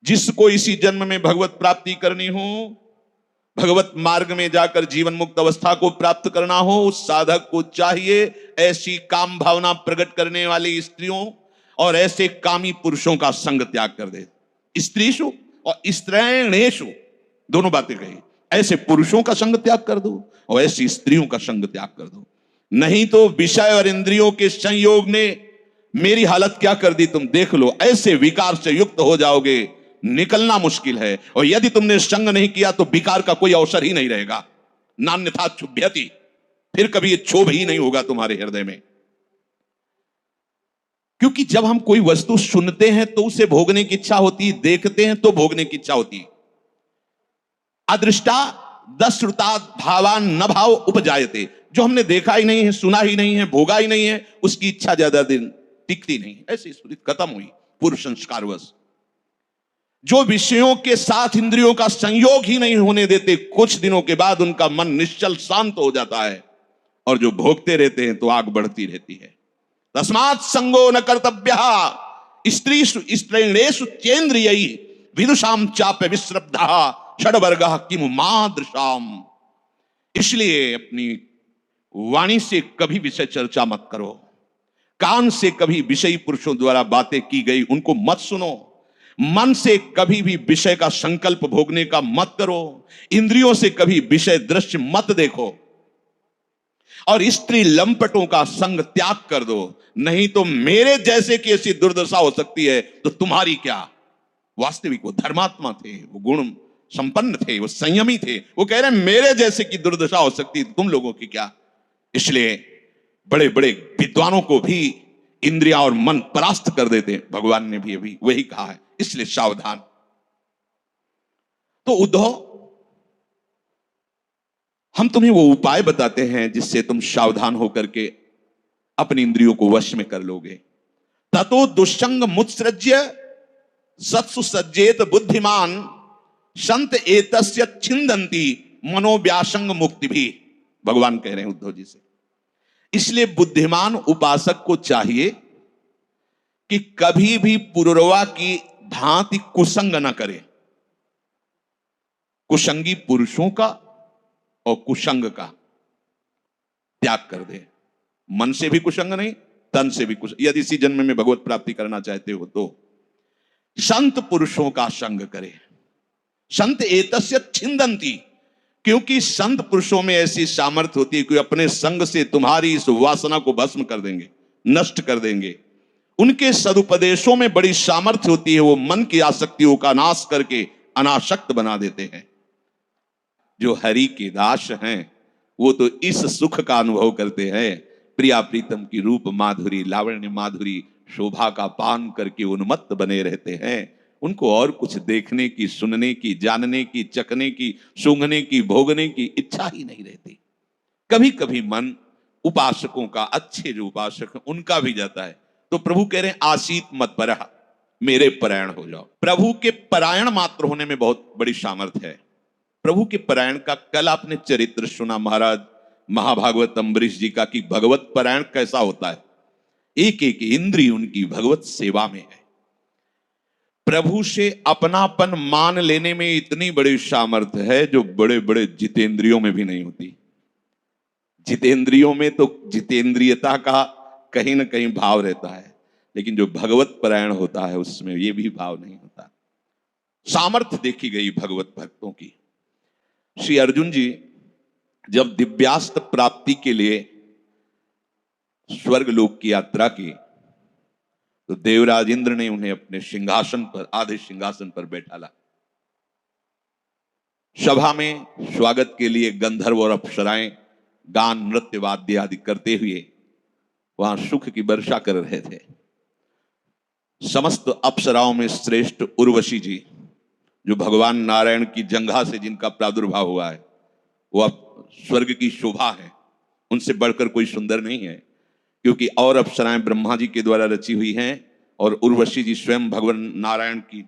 जिसको इसी जन्म में भगवत प्राप्ति करनी हो, भगवत मार्ग में जाकर जीवन मुक्त अवस्था को प्राप्त करना हो, उस साधक को चाहिए ऐसी काम भावना प्रकट करने वाली स्त्रियों और ऐसे कामी पुरुषों का संग त्याग कर दे। स्त्रीषु और स्त्रैणेषु दोनों बातें कही। ऐसे पुरुषों का संग त्याग कर दो और ऐसी स्त्रियों का संग त्याग कर दो, नहीं तो विषय और इंद्रियों के संयोग ने मेरी हालत क्या कर दी तुम देख लो। ऐसे विकार से युक्त हो जाओगे, निकलना मुश्किल है। और यदि तुमने संग नहीं किया तो विकार का कोई अवसर ही नहीं रहेगा। नान्यथा क्षुभ्यति, फिर कभी ये क्षोभ ही नहीं होगा तुम्हारे हृदय में। क्योंकि जब हम कोई वस्तु सुनते हैं तो उसे भोगने की इच्छा होती, देखते हैं तो भोगने की इच्छा होती। अदृष्टा दश्रुता भावान न भाव उपजायते। जो हमने देखा ही नहीं है, सुना ही नहीं है, भोगा ही नहीं है, उसकी इच्छा ज्यादा दिन टिकती नहीं। ऐसी स्मृति खत्म हुई पूर्व संस्कारवश। जो विषयों के साथ इंद्रियों का संयोग ही नहीं होने देते, कुछ दिनों के बाद उनका मन निश्चल शांत हो जाता है। और जो भोगते रहते हैं तो आग बढ़ती रहती है। तस्मात् संगो न कर्तव्यः स्त्रीषु स्त्रैणेषु चेन्द्रियैः विदुषां चाप्य विश्रब्धः षड्वर्गः किमु मादृशाम्। इसलिए अपनी वाणी से कभी विषय चर्चा मत करो, कान से कभी विषयी पुरुषों द्वारा बातें की गई उनको मत सुनो, मन से कभी भी विषय का संकल्प भोगने का मत करो, इंद्रियों से कभी विषय दृश्य मत देखो, और स्त्री लंपटों का संग त्याग कर दो। नहीं तो मेरे जैसे की ऐसी दुर्दशा हो सकती है तो तुम्हारी क्या। वास्तविक वो धर्मात्मा थे, वो गुण संपन्न थे, वो संयमी थे। वो कह रहे हैं मेरे जैसे की दुर्दशा हो सकती है, तुम लोगों की क्या। इसलिए बड़े बड़े विद्वानों को भी इंद्रियां और मन परास्त कर देते हैं। भगवान ने भी अभी वही कहा है, इसलिए सावधान। तो उद्धव, हम तुम्हें वो उपाय बताते हैं जिससे तुम सावधान होकर के अपनी इंद्रियों को वश में कर लोगे। ततो दुष्संग मुत्सृज्य सत्सु सज्जेत बुद्धिमान संत एतस्य छिंदंती मनोव्यासंग मुक्ति भी। भगवान कह रहे हैं उद्धव जी से। इसलिए बुद्धिमान उपासक को चाहिए कि कभी भी पुरुरवा की भांति कुसंग न करे। कुसंगी पुरुषों का और कुसंग का त्याग कर दे। मन से भी कुसंग नहीं, तन से भी कुसंग। यदि इसी जन्म में भगवत प्राप्ति करना चाहते हो तो संत पुरुषों का संग करे। संत एतस्य छिंदंती, क्योंकि संत पुरुषों में ऐसी सामर्थ्य होती है कि अपने संग से तुम्हारी इस वासना को भस्म कर देंगे, नष्ट कर देंगे। उनके सदुपदेशों में बड़ी सामर्थ्य होती है, वो मन की आसक्तियों का नाश करके अनासक्त बना देते हैं। जो हरि के दास हैं वो तो इस सुख का अनुभव करते हैं, प्रिया प्रीतम की रूप माधुरी, लावण्य माधुरी, शोभा का पान करके उन्मत्त बने रहते हैं। उनको और कुछ देखने की, सुनने की, जानने की, चखने की, सूंघने की, भोगने की इच्छा ही नहीं रहती। कभी कभी मन उपासकों का, अच्छे जो उपासक हैं उनका भी जाता है। तो प्रभु कह रहे हैं आसीत मत परह, मेरे परायण हो जाओ। प्रभु के परायण मात्र होने में बहुत बड़ी सामर्थ्य है। प्रभु के परायण का कल आपने चरित्र सुना महाराज महाभागवत अम्बरीश जी का, कि भगवत परायण कैसा होता है। एक एक इंद्रिय उनकी भगवत सेवा में है। प्रभु से अपनापन मान लेने में इतनी बड़ी सामर्थ्य है जो बड़े बड़े जितेंद्रियों में भी नहीं होती। जितेंद्रियों में तो जितेंद्रियता का कहीं ना कहीं भाव रहता है, लेकिन जो भगवत परायण होता है उसमें ये भी भाव नहीं होता। सामर्थ्य देखी गई भगवत भक्तों की। श्री अर्जुन जी जब दिव्यास्त्र प्राप्ति के लिए स्वर्ग लोक की यात्रा की तो देवराज इंद्र ने उन्हें अपने सिंहासन पर, आधे सिंहासन पर बैठाला। सभा में स्वागत के लिए गंधर्व और अप्सराएं गान, नृत्य, वाद्य आदि करते हुए वहां सुख की वर्षा कर रहे थे। समस्त अप्सराओं में श्रेष्ठ उर्वशी जी, जो भगवान नारायण की जंघा से जिनका प्रादुर्भाव हुआ है, वो अब स्वर्ग की शोभा है। उनसे बढ़कर कोई सुंदर नहीं है, क्योंकि और अप्सराएं ब्रह्मा जी के द्वारा रची हुई हैं और उर्वशी जी स्वयं भगवान नारायण की